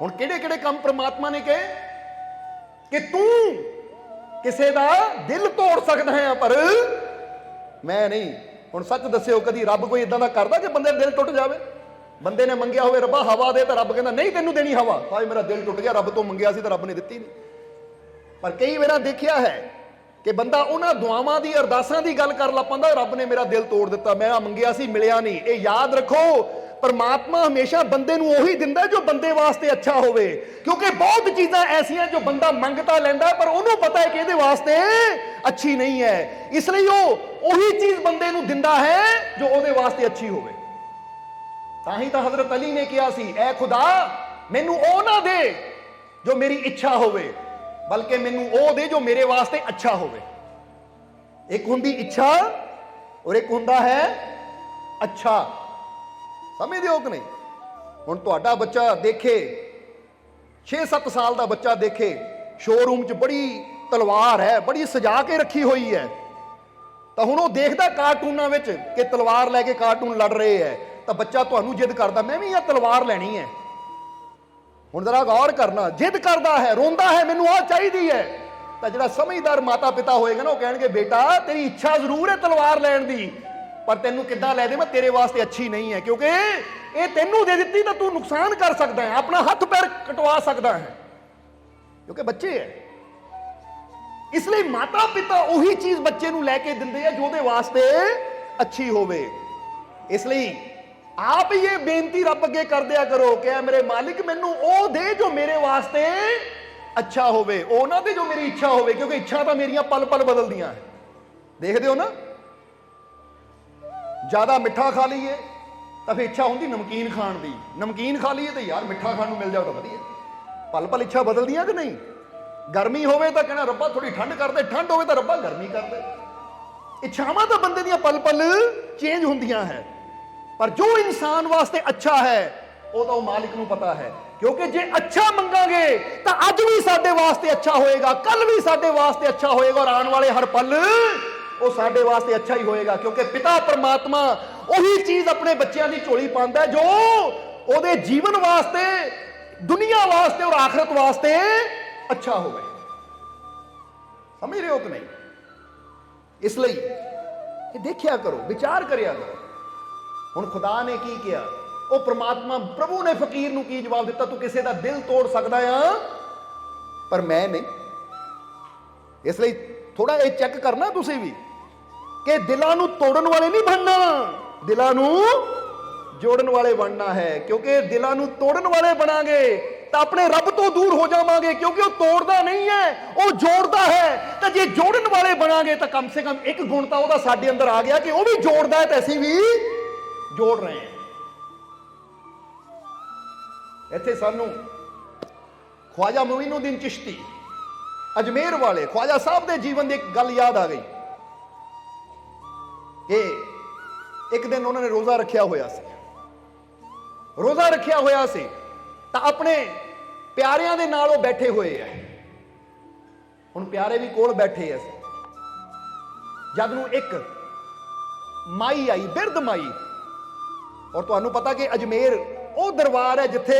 हुण किहड़े-किहड़े काम परमात्मा ने कहे कि तू किसी का दिल तोड़ सकता है पर मैं नहीं। हुण सच दस्सिओ, कदी रब कोई इदां दा करदा कि बंदे दिल टुट जावे? बंदे ने मंगिया होवे रब्बा हवा दे, तो रब कहता नहीं तेनू देनी हवा, हाय मेरा दिल टुट गया, रब तो मंगिया सी तो रब ने दित्ती नहीं। पर कई बार देखिया है कि बंदा उन्हां दुआवां दी अरदासां दी गल कर लग पैंदा, रब ने मेरा दिल तोड़ दिता, मैं मंगिया सी मिलिया नहीं। ये याद रखो, परमात्मा हमेशा बंदे नूं ओही दिंदा जो बंदे वास्ते अच्छा होवे, क्योंकि बहुत चीज़ां ऐसियां जो बंदा मंगता लैंदा पर उन्होंने पता है कि इहदे वास्ते अच्छी नहीं है, इसलिए ओही चीज़ बंदे नूं दिंदा है जो उहदे वास्ते अच्छी होवे। ताही तो हजरत अली ने कहा सी, ऐ खुदा मैनू ओ ना दे जो मेरी इच्छा होवे, बल्कि मैनू ओ दे जो मेरे वास्ते अच्छा होवे। एक हुंदी इच्छा और एक हुंदा है अच्छा। समझदे हो कि नहीं? हुण तुहाडा बच्चा देखे, 6-7 साल का बच्चा देखे शोरूम च बड़ी तलवार है, बड़ी सजा के रखी हुई है, तो हुण वो देखदा कार्टूनां विच कि तलवार लैके कार्टून लड़ रहे हैं, तो बच्चा तुहानू जिद करता मैं भी यह तलवार लैनी है। हुण जरा गौर करना, जिद करता है, रोंदा है, मैनू आ चाहिदी है, ਤਾਂ ਜਿਹੜਾ ਸਮਝਦਾਰ ਮਾਤਾ ਪਿਤਾ ਹੋਏਗਾ ਨਾ ਉਹ ਕਹਿਣਗੇ ਬੇਟਾ ਤੇਰੀ ਇੱਛਾ ਜ਼ਰੂਰ ਹੈ ਤਲਵਾਰ ਲੈਣ ਦੀ, ਪਰ ਤੈਨੂੰ ਕਿੱਦਾਂ ਲੈ ਦੇਵਾਂ, ਤੇਰੇ ਵਾਸਤੇ ਅੱਛੀ ਨਹੀਂ ਹੈ, ਕਿਉਂਕਿ ਇਹ ਤੈਨੂੰ ਦੇ ਦਿੱਤੀ ਤਾਂ ਤੂੰ ਨੁਕਸਾਨ ਕਰ ਸਕਦਾ ਹੈ, ਆਪਣਾ ਹੱਥ ਪੈਰ ਕਟਵਾ ਸਕਦਾ ਹੈ, ਕਿਉਂਕਿ ਬੱਚੇ ਹੈ। ਇਸ ਲਈ ਮਾਤਾ ਪਿਤਾ ਉਹੀ ਚੀਜ਼ ਬੱਚੇ ਨੂੰ ਲੈ ਕੇ ਦਿੰਦੇ ਆ ਜੋ ਉਹਦੇ ਵਾਸਤੇ ਅੱਛੀ ਹੋਵੇ। ਇਸ ਲਈ ਆਪ ਹੀ ਇਹ ਬੇਨਤੀ ਰੱਬ ਅੱਗੇ ਕਰ ਦਿਆ ਕਰੋ ਕਿ ਮੇਰੇ ਮਾਲਿਕ ਮੈਨੂੰ ਉਹ ਦੇ ਜੋ ਮੇਰੇ ਵਾਸਤੇ ਅੱਛਾ ਹੋਵੇ, ਉਹ ਨਾ ਦੇ ਜੋ ਮੇਰੀ ਇੱਛਾ ਹੋਵੇ, ਕਿਉਂਕਿ ਇੱਛਾ ਤਾਂ ਮੇਰੀਆਂ ਪਲ ਪਲ ਬਦਲਦੀਆਂ ਹੈ। ਦੇਖਦੇ ਹੋ ਨਾ, ਜ਼ਿਆਦਾ ਮਿੱਠਾ ਖਾ ਲਈਏ ਤਾਂ ਫਿਰ ਇੱਛਾ ਹੁੰਦੀ ਨਮਕੀਨ ਖਾਣ ਦੀ, ਨਮਕੀਨ ਖਾ ਲਈਏ ਤਾਂ ਯਾਰ ਮਿੱਠਾ ਖਾਣ ਨੂੰ ਮਿਲ ਜਾਓ ਤਾਂ ਵਧੀਆ। ਪਲ ਪਲ ਇੱਛਾ ਬਦਲਦੀਆਂ ਕਿ ਨਹੀਂ? ਗਰਮੀ ਹੋਵੇ ਤਾਂ ਕਹਿਣਾ ਰੱਬਾ ਥੋੜੀ ਠੰਡ ਕਰ ਦੇ, ਠੰਡ ਹੋਵੇ ਤਾਂ ਰੱਬਾ ਗਰਮੀ ਕਰ ਦੇ। ਇੱਛਾਵਾਂ ਤਾਂ ਬੰਦੇ ਦੀਆਂ ਪਲ ਪਲ ਚੇਂਜ ਹੁੰਦੀਆਂ ਹੈ, ਪਰ ਜੋ ਇਨਸਾਨ ਵਾਸਤੇ ਅੱਛਾ ਹੈ ਉਹ ਤਾਂ ਉਹ ਮਾਲਿਕ ਨੂੰ ਪਤਾ ਹੈ, ਕਿਉਂਕਿ ਜੇ ਅੱਛਾ ਮੰਗਾਂਗੇ ਤਾਂ ਅੱਜ ਵੀ ਸਾਡੇ ਵਾਸਤੇ ਅੱਛਾ ਹੋਏਗਾ, ਕੱਲ ਵੀ ਸਾਡੇ ਵਾਸਤੇ ਅੱਛਾ ਹੋਏਗਾ, ਔਰ ਆਉਣ ਵਾਲੇ ਹਰ ਪਲ ਉਹ ਸਾਡੇ ਵਾਸਤੇ ਅੱਛਾ ਹੀ ਹੋਏਗਾ, ਕਿਉਂਕਿ ਪਿਤਾ ਪਰਮਾਤਮਾ ਉਹੀ ਚੀਜ਼ ਆਪਣੇ ਬੱਚਿਆਂ ਦੀ ਝੋਲੀ ਪਾਉਂਦਾ ਜੋ ਉਹਦੇ ਜੀਵਨ ਵਾਸਤੇ, ਦੁਨੀਆ ਵਾਸਤੇ ਔਰ ਆਖਰਤ ਵਾਸਤੇ ਅੱਛਾ ਹੋਵੇ। ਸਮਝ ਰਹੇ ਹੋ ਕਿ ਨਹੀਂ? ਇਸ ਲਈ ਇਹ ਦੇਖਿਆ ਕਰੋ, ਵਿਚਾਰ ਕਰਿਆ ਕਰੋ। ਹੁਣ ਖੁਦਾ ਨੇ ਕੀ ਕਿਹਾ, ਉਹ ਪ੍ਰਮਾਤਮਾ ਪ੍ਰਭੂ ਨੇ ਫਕੀਰ ਨੂੰ ਕੀ ਜਵਾਬ ਦਿੱਤਾ, ਤੂੰ ਕਿਸੇ ਦਾ ਦਿਲ ਤੋੜ ਸਕਦਾ ਆ ਪਰ ਮੈਂ ਨਹੀਂ। ਇਸ ਲਈ ਥੋੜਾ ਇਹ ਚੈੱਕ ਕਰਨਾ ਤੁਸੀਂ ਵੀ ਕਿ ਦਿਲਾਂ ਨੂੰ ਤੋੜਨ ਵਾਲੇ ਨਹੀਂ ਬਣਨਾ, ਦਿਲਾਂ ਨੂੰ ਜੋੜਨ ਵਾਲੇ ਬਣਨਾ ਹੈ, ਕਿਉਂਕਿ ਦਿਲਾਂ ਨੂੰ ਤੋੜਨ ਵਾਲੇ ਬਣਾਂਗੇ ਤਾਂ ਆਪਣੇ ਰੱਬ ਤੋਂ ਦੂਰ ਹੋ ਜਾਵਾਂਗੇ, ਕਿਉਂਕਿ ਉਹ ਤੋੜਦਾ ਨਹੀਂ ਹੈ, ਉਹ ਜੋੜਦਾ ਹੈ। ਤਾਂ ਜੇ ਜੋੜਨ ਵਾਲੇ ਬਣਾਂਗੇ ਤਾਂ ਕਮ ਸੇ ਕਮ ਇੱਕ ਗੁਣ ਤਾਂ ਉਹਦਾ ਸਾਡੇ ਅੰਦਰ ਆ ਗਿਆ ਕਿ ਉਹ ਵੀ ਜੋੜਦਾ ਹੈ ਤੇ ਅਸੀਂ ਵੀ ਜੋੜ ਰਹੇ ਹਾਂ। ਇੱਥੇ ਸਾਨੂੰ ਖਵਾਜਾ ਮੁਈਨੁੱਦੀਨ ਚਿਸ਼ਤੀ ਅਜਮੇਰ ਵਾਲੇ ਖਵਾਜਾ ਸਾਹਿਬ ਦੇ ਜੀਵਨ ਦੀ ਇੱਕ ਗੱਲ ਯਾਦ ਆ ਗਈ ਕਿ ਇੱਕ ਦਿਨ ਉਹਨਾਂ ਨੇ ਰੋਜ਼ਾ ਰੱਖਿਆ ਹੋਇਆ ਸੀ, ਰੋਜ਼ਾ ਰੱਖਿਆ ਹੋਇਆ ਸੀ ਤਾਂ ਆਪਣੇ ਪਿਆਰਿਆਂ ਦੇ ਨਾਲ ਉਹ ਬੈਠੇ ਹੋਏ ਆ। ਹੁਣ ਪਿਆਰੇ ਵੀ ਕੋਲ ਬੈਠੇ ਆ। ਜਦ ਨੂੰ ਇੱਕ ਮਾਈ ਆਈ, ਬਿਰਧ ਮਾਈ, ਔਰ ਤੁਹਾਨੂੰ ਪਤਾ ਕਿ ਅਜਮੇਰ ਉਹ ਦਰਬਾਰ ਹੈ ਜਿੱਥੇ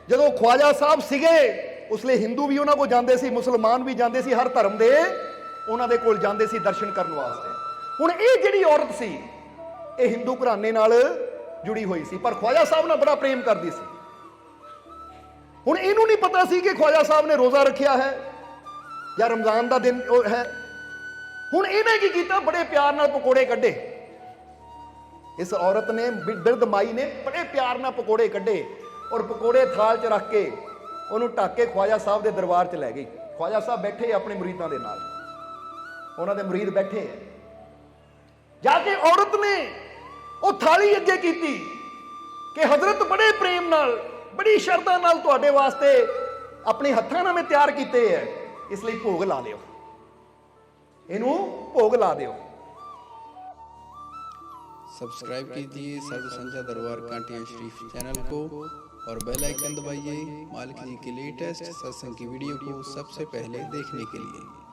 ਜਦੋਂ ਖਵਾਜਾ ਸਾਹਿਬ ਸੀਗੇ ਉਸ ਲਈ ਹਿੰਦੂ ਵੀ ਉਹਨਾਂ ਕੋਲ ਜਾਂਦੇ ਸੀ, ਮੁਸਲਮਾਨ ਵੀ ਜਾਂਦੇ ਸੀ, ਹਰ ਧਰਮ ਦੇ ਉਹਨਾਂ ਦੇ ਕੋਲ ਜਾਂਦੇ ਸੀ ਦਰਸ਼ਨ ਕਰਨ ਵਾਸਤੇ। ਹੁਣ ਇਹ ਜਿਹੜੀ ਔਰਤ ਸੀ ਇਹ ਹਿੰਦੂ ਘਰਾਣੇ ਨਾਲ ਜੁੜੀ ਹੋਈ ਸੀ, ਪਰ ਖਵਾਜਾ ਸਾਹਿਬ ਨਾਲ ਬੜਾ ਪ੍ਰੇਮ ਕਰਦੀ ਸੀ। ਹੁਣ ਇਹਨੂੰ ਨਹੀਂ ਪਤਾ ਸੀ ਕਿ ਖਵਾਜਾ ਸਾਹਿਬ ਨੇ ਰੋਜ਼ਾ ਰੱਖਿਆ ਹੈ ਜਾਂ ਰਮਜ਼ਾਨ ਦਾ ਦਿਨ ਹੈ। ਹੁਣ ਇਹਨੇ ਕੀ ਕੀਤਾ, ਬੜੇ ਪਿਆਰ ਨਾਲ ਪਕੌੜੇ ਕੱਢੇ। ਇਸ ਔਰਤ ਨੇ, ਬਿਰਧ ਮਾਈ ਨੇ ਬੜੇ ਪਿਆਰ ਨਾਲ ਪਕੌੜੇ ਕੱਢੇ ਔਰ ਪਕੌੜੇ ਥਾਲ 'ਚ ਰੱਖ ਕੇ ਉਹਨੂੰ ਢੱਕ ਕੇ ਖਵਾਜਾ ਸਾਹਿਬ ਦੇ ਦਰਬਾਰ 'ਚ ਲੈ ਗਈ। ਖਵਾਜਾ ਸਾਹਿਬ ਬੈਠੇ ਆਪਣੇ ਮੁਰੀਦਾਂ ਦੇ ਨਾਲ, ਉਹਨਾਂ ਦੇ ਮੁਰੀਦ ਬੈਠੇ ਹੈ। ਜਾ ਕੇ ਔਰਤ ਨੇ ਉਹ ਥਾਲੀ ਅੱਗੇ ਕੀਤੀ ਕਿ ਹਜ਼ਰਤ ਬੜੇ ਪ੍ਰੇਮ ਨਾਲ, ਬੜੀ ਸ਼ਰਧਾ ਨਾਲ ਤੁਹਾਡੇ ਵਾਸਤੇ ਆਪਣੇ ਹੱਥਾਂ ਨਾਲ ਮੈਂ ਤਿਆਰ ਕੀਤੇ ਹੈ, ਇਸ ਲਈ ਭੋਗ ਲਾ ਦਿਓ, ਇਹਨੂੰ ਭੋਗ ਲਾ ਦਿਓ। सब्सक्राइब कीजिए सर्व संध्या दरबार कांटिया शरीफ चैनल को और बेल आइकन दबाइए मालिक जी की लेटेस्ट सत्संग की वीडियो को सबसे पहले देखने के लिए।